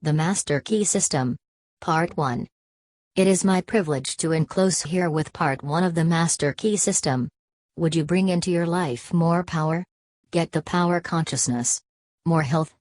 The Master Key System. Part 1. It is my privilege to enclose here with Part 1 of the Master Key System. Would you bring into your life more power? Get the power consciousness. More health?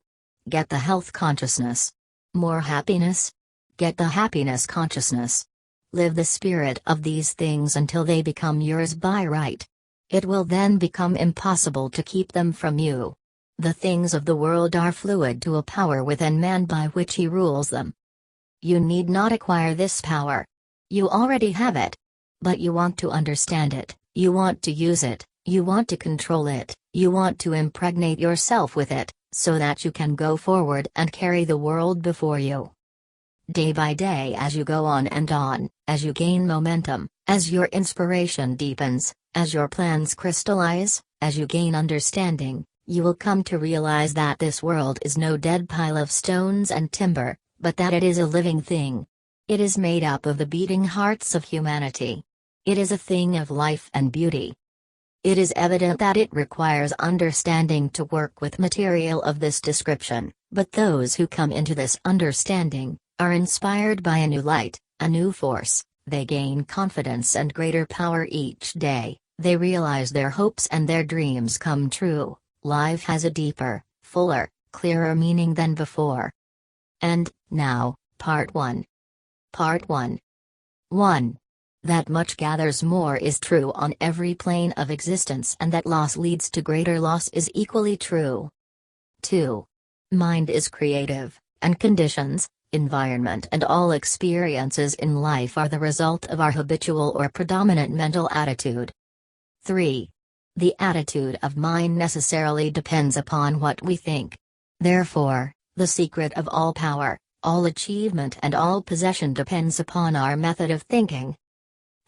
Get the health consciousness. More happiness? Get the happiness consciousness. Live the spirit of these things until they become yours by right. It will then become impossible to keep them from you. The things of the world are fluid to a power within man by which he rules them. You need not acquire this power. You already have it. But you want to understand it, you want to use it, you want to control it, you want to impregnate yourself with it, so that you can go forward and carry the world before you. Day by day, as you go on and on, as you gain momentum, as your inspiration deepens, as your plans crystallize, as you gain understanding, you will come to realize that this world is no dead pile of stones and timber, but that it is a living thing. It is made up of the beating hearts of humanity. It is a thing of life and beauty. It is evident that it requires understanding to work with material of this description, but those who come into this understanding are inspired by a new light, a new force. They gain confidence and greater power each day. They realize their hopes and their dreams come true. Life has a deeper, fuller, clearer meaning than before. And, now, Part 1. Part 1. 1. That much gathers more is true on every plane of existence, and that loss leads to greater loss is equally true. 2. Mind is creative, and conditions, environment and all experiences in life are the result of our habitual or predominant mental attitude. 3. The attitude of mind necessarily depends upon what we think. Therefore, the secret of all power, all achievement and all possession depends upon our method of thinking.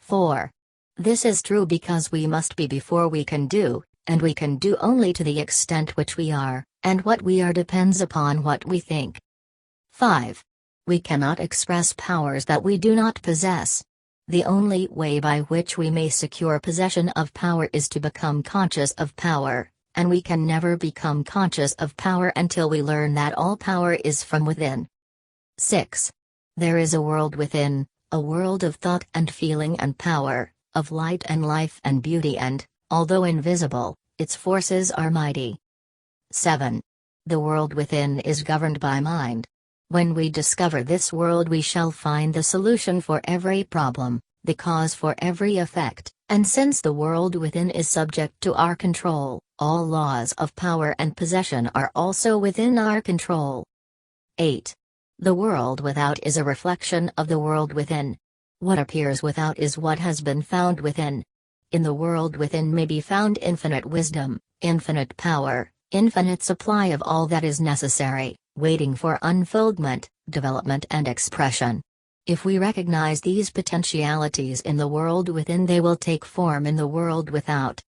4. This is true because we must be before we can do, and we can do only to the extent which we are, and what we are depends upon what we think. 5. We cannot express powers that we do not possess. The only way by which we may secure possession of power is to become conscious of power, and we can never become conscious of power until we learn that all power is from within. 6. There is a world within, a world of thought and feeling and power, of light and life and beauty, and, although invisible, its forces are mighty. 7. The world within is governed by mind. When we discover this world, we shall find the solution for every problem, the cause for every effect, and since the world within is subject to our control, all laws of power and possession are also within our control. 8. The world without is a reflection of the world within. What appears without is what has been found within. In the world within may be found infinite wisdom, infinite power, infinite supply of all that is necessary, waiting for unfoldment, development and expression. If we recognize these potentialities in the world within, they will take form in the world without.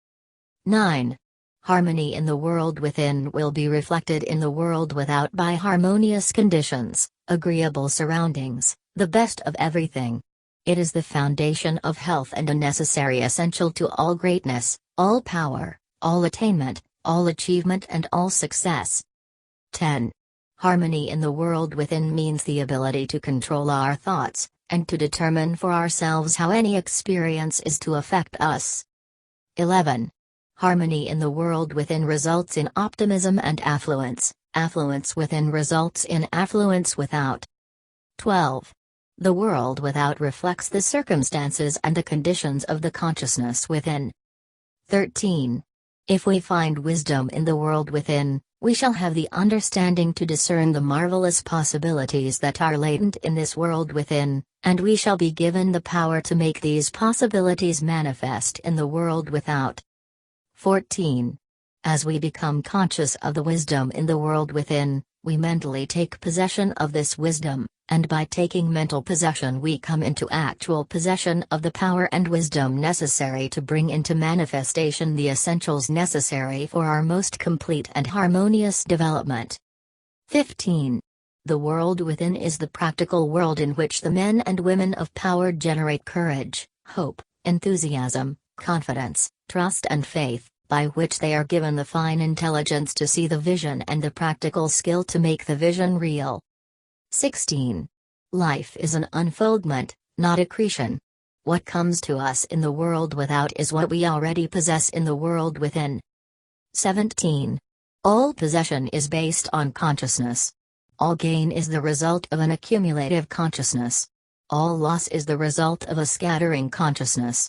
9. Harmony in the world within will be reflected in the world without by harmonious conditions, agreeable surroundings, the best of everything. It is the foundation of health and a necessary essential to all greatness, all power, all attainment, all achievement and all success. 10. Harmony in the world within means the ability to control our thoughts, and to determine for ourselves how any experience is to affect us. 11. Harmony in the world within results in optimism and affluence, affluence within results in affluence without. 12. The world without reflects the circumstances and the conditions of the consciousness within. 13. If we find wisdom in the world within, we shall have the understanding to discern the marvelous possibilities that are latent in this world within, and we shall be given the power to make these possibilities manifest in the world without. 14. As we become conscious of the wisdom in the world within, we mentally take possession of this wisdom, and by taking mental possession we come into actual possession of the power and wisdom necessary to bring into manifestation the essentials necessary for our most complete and harmonious development. 15. The world within is the practical world in which the men and women of power generate courage, hope, enthusiasm, confidence, trust and faith, by which they are given the fine intelligence to see the vision and the practical skill to make the vision real. 16. Life is an unfoldment, not accretion. What comes to us in the world without is what we already possess in the world within. 17. All possession is based on consciousness. All gain is the result of an accumulative consciousness. All loss is the result of a scattering consciousness.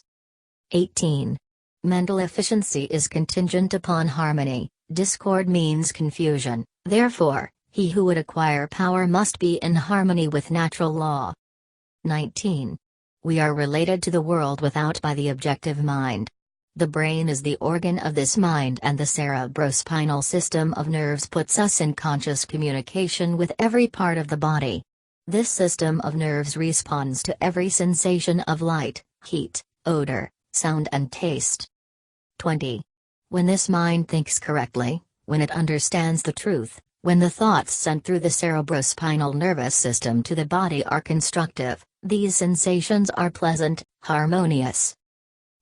18. Mental efficiency is contingent upon harmony. Discord means confusion, therefore, he who would acquire power must be in harmony with natural law. 19. We are related to the world without by the objective mind. The brain is the organ of this mind, and the cerebrospinal system of nerves puts us in conscious communication with every part of the body. This system of nerves responds to every sensation of light, heat, odor, sound and taste. 20. When this mind thinks correctly, when it understands the truth, when the thoughts sent through the cerebrospinal nervous system to the body are constructive, these sensations are pleasant, harmonious.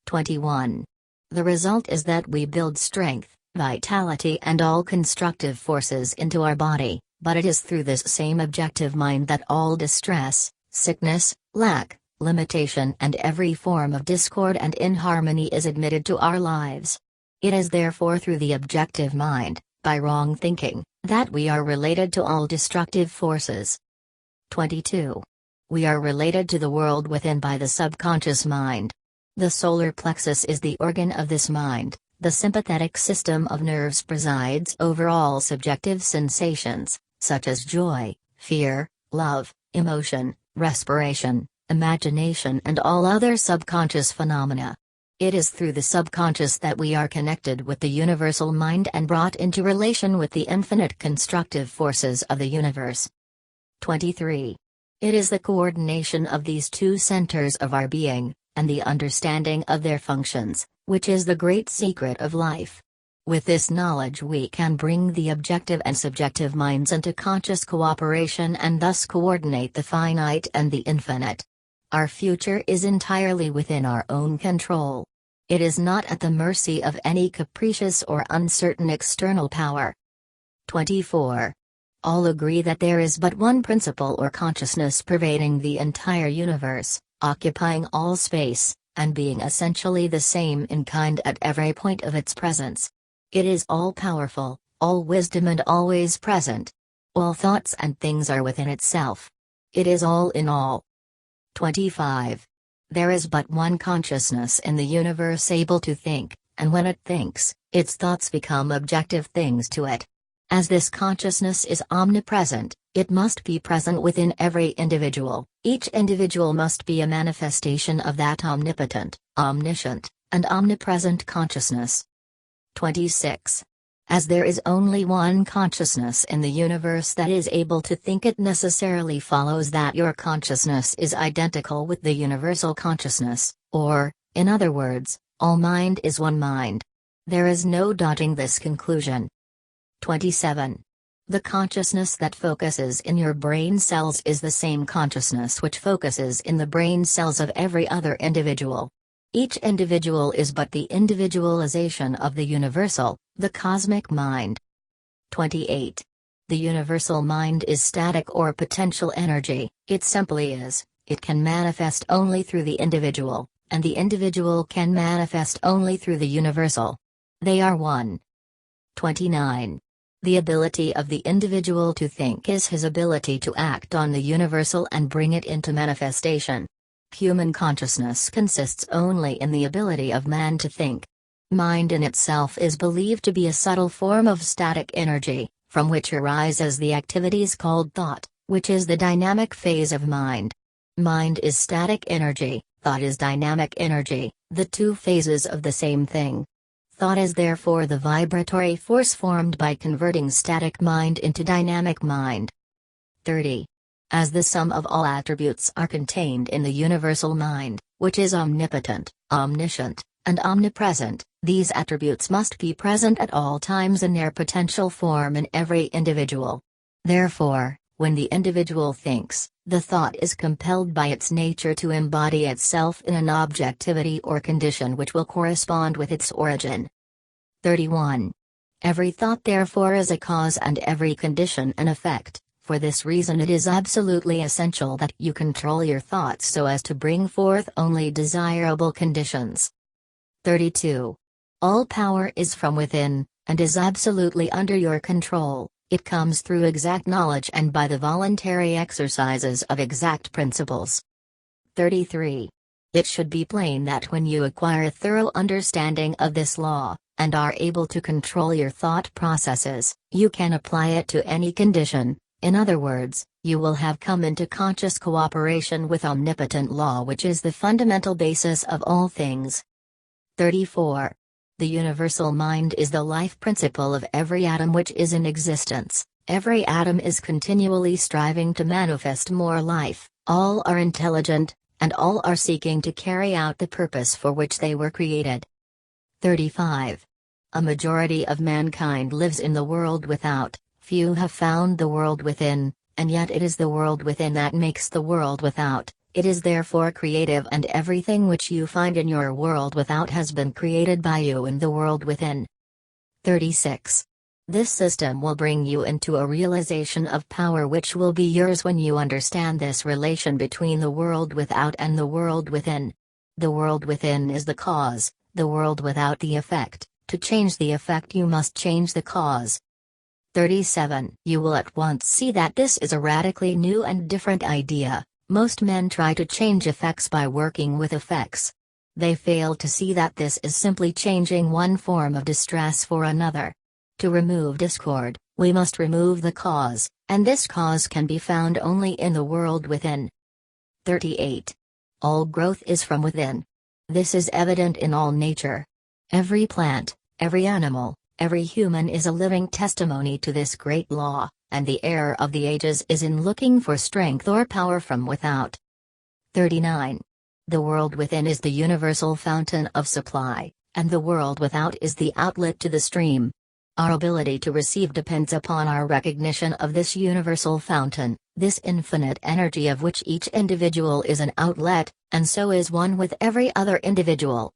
21. The result is that we build strength, vitality and all constructive forces into our body, but it is through this same objective mind that all distress, sickness, lack, limitation and every form of discord and inharmony is admitted to our lives. It is therefore through the objective mind, by wrong thinking, that we are related to all destructive forces. 22. We are related to the world within by the subconscious mind. The solar plexus is the organ of this mind. The sympathetic system of nerves presides over all subjective sensations, such as joy, fear, love, emotion, respiration, imagination and all other subconscious phenomena. It is through the subconscious that we are connected with the universal mind and brought into relation with the infinite constructive forces of the universe. 23. It is the coordination of these two centers of our being, and the understanding of their functions, which is the great secret of life. With this knowledge we can bring the objective and subjective minds into conscious cooperation and thus coordinate the finite and the infinite. Our future is entirely within our own control. It is not at the mercy of any capricious or uncertain external power. 24. All agree that there is but one principle or consciousness pervading the entire universe, occupying all space, and being essentially the same in kind at every point of its presence. It is all-powerful, all-wisdom and always present. All thoughts and things are within itself. It is all in all. 25. There is but one consciousness in the universe able to think, and when it thinks, its thoughts become objective things to it. As this consciousness is omnipresent, it must be present within every individual. Each individual must be a manifestation of that omnipotent, omniscient, and omnipresent consciousness. 26. As there is only one consciousness in the universe that is able to think, it necessarily follows that your consciousness is identical with the universal consciousness, or, in other words, all mind is one mind. There is no doubting this conclusion. 27. The consciousness that focuses in your brain cells is the same consciousness which focuses in the brain cells of every other individual. Each individual is but the individualization of the universal, the cosmic mind. 28. The universal mind is static or potential energy, it simply is. It can manifest only through the individual, and the individual can manifest only through the universal. They are one. 29. The ability of the individual to think is his ability to act on the universal and bring it into manifestation. Human consciousness consists only in the ability of man to think. Mind in itself is believed to be a subtle form of static energy, from which arises the activities called thought, which is the dynamic phase of mind. Mind is static energy, thought is dynamic energy, the two phases of the same thing. Thought is therefore the vibratory force formed by converting static mind into dynamic mind. 30. As the sum of all attributes are contained in the universal mind, which is omnipotent, omniscient, and omnipresent, these attributes must be present at all times in their potential form in every individual. Therefore, when the individual thinks, the thought is compelled by its nature to embody itself in an objectivity or condition which will correspond with its origin. 31. Every thought therefore is a cause and every condition an effect. For this reason it is absolutely essential that you control your thoughts so as to bring forth only desirable conditions. 32. All power is from within, and is absolutely under your control. It comes through exact knowledge and by the voluntary exercises of exact principles. 33. It should be plain that when you acquire thorough understanding of this law, and are able to control your thought processes, you can apply it to any condition. In other words, you will have come into conscious cooperation with omnipotent law, which is the fundamental basis of all things. 34. The universal mind is the life principle of every atom which is in existence. Every atom is continually striving to manifest more life, all are intelligent, and all are seeking to carry out the purpose for which they were created. 35. A majority of mankind lives in the world without, few have found the world within, and yet it is the world within that makes the world without. It is therefore creative, and everything which you find in your world without has been created by you in the world within. 36. This system will bring you into a realization of power which will be yours when you understand this relation between the world without and the world within. The world within is the cause, the world without the effect. To change the effect you must change the cause. 37. You will at once see that this is a radically new and different idea. Most men try to change effects by working with effects. They fail to see that this is simply changing one form of distress for another. To remove discord, we must remove the cause, and this cause can be found only in the world within. 38. All growth is from within. This is evident in all nature. Every plant, every animal, every human is a living testimony to this great law, and the error of the ages is in looking for strength or power from without. 39. The world within is the universal fountain of supply, and the world without is the outlet to the stream. Our ability to receive depends upon our recognition of this universal fountain, this infinite energy of which each individual is an outlet, and so is one with every other individual.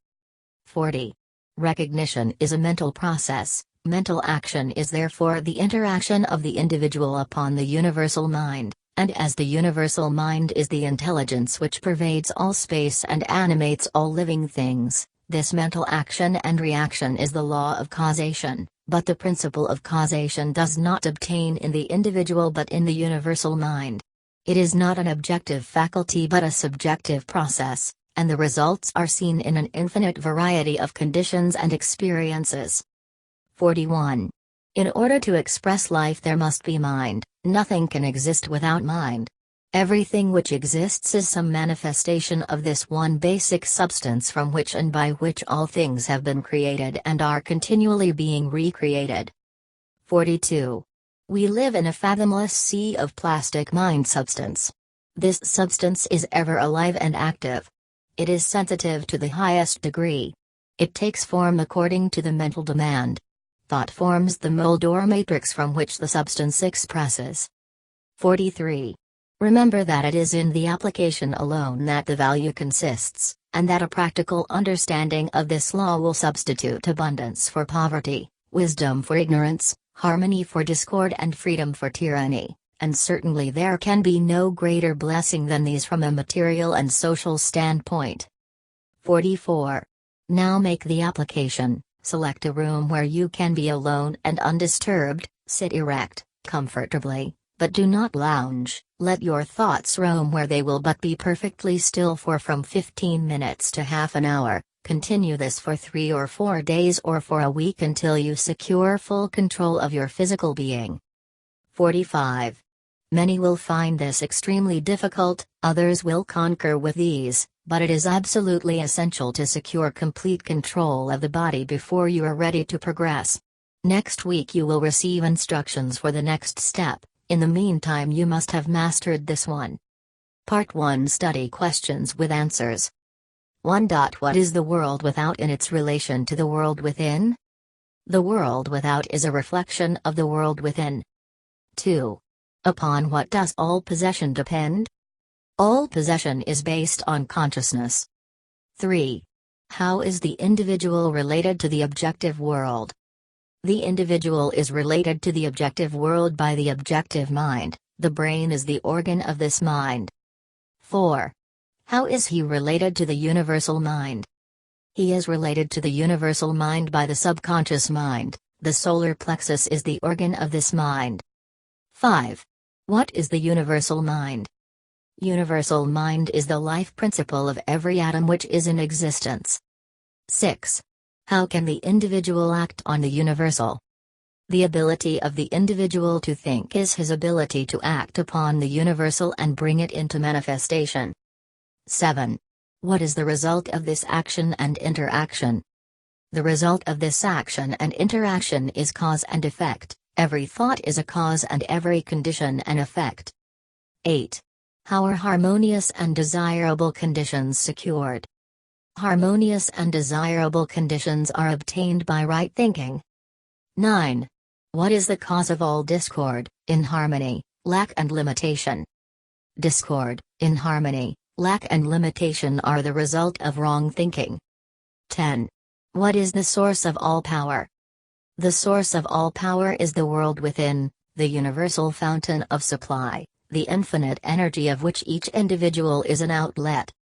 40. Recognition is a mental process. Mental action is therefore the interaction of the individual upon the universal mind, and as the universal mind is the intelligence which pervades all space and animates all living things, this mental action and reaction is the law of causation, but the principle of causation does not obtain in the individual but in the universal mind. It is not an objective faculty but a subjective process, and the results are seen in an infinite variety of conditions and experiences. 41. In order to express life there must be mind. Nothing can exist without mind. Everything which exists is some manifestation of this one basic substance from which and by which all things have been created and are continually being recreated. 42. We live in a fathomless sea of plastic mind substance. This substance is ever alive and active. It is sensitive to the highest degree. It takes form according to the mental demand. Thought forms the mold or matrix from which the substance expresses. 43. Remember that it is in the application alone that the value consists, and that a practical understanding of this law will substitute abundance for poverty, wisdom for ignorance, harmony for discord and freedom for tyranny, and certainly there can be no greater blessing than these from a material and social standpoint. 44. Now make the application. Select a room where you can be alone and undisturbed, sit erect, comfortably, but do not lounge. Let your thoughts roam where they will but be perfectly still for from 15 minutes to half an hour. Continue this for 3 or 4 days or for a week until you secure full control of your physical being. 45. Many will find this extremely difficult, others will conquer with ease. But it is absolutely essential to secure complete control of the body before you are ready to progress. Next week you will receive instructions for the next step. In the meantime you must have mastered this one. Part 1 Study questions with answers. 1. What is the world without in its relation to the world within? The world without is a reflection of the world within. 2. Upon what does all possession depend? All possession is based on consciousness. 3. How is the individual related to the objective world? The individual is related to the objective world by the objective mind, The brain is the organ of this mind. 4. How is he related to the universal mind? He is related to the universal mind by the subconscious mind. The solar plexus is the organ of this mind. 5. What is the universal mind? Universal mind is the life principle of every atom which is in existence. 6. How can the individual act on the universal? The ability of the individual to think is his ability to act upon the universal and bring it into manifestation. 7. What is the result of this action and interaction? The result of this action and interaction is cause and effect. Every thought is a cause and every condition an effect. 8. How are harmonious and desirable conditions secured? Harmonious and desirable conditions are obtained by right thinking. 9. What is the cause of all discord, inharmony, lack and limitation? Discord, inharmony, lack and limitation are the result of wrong thinking. 10. What is the source of all power? The source of all power is the world within, the universal fountain of supply, the infinite energy of which each individual is an outlet.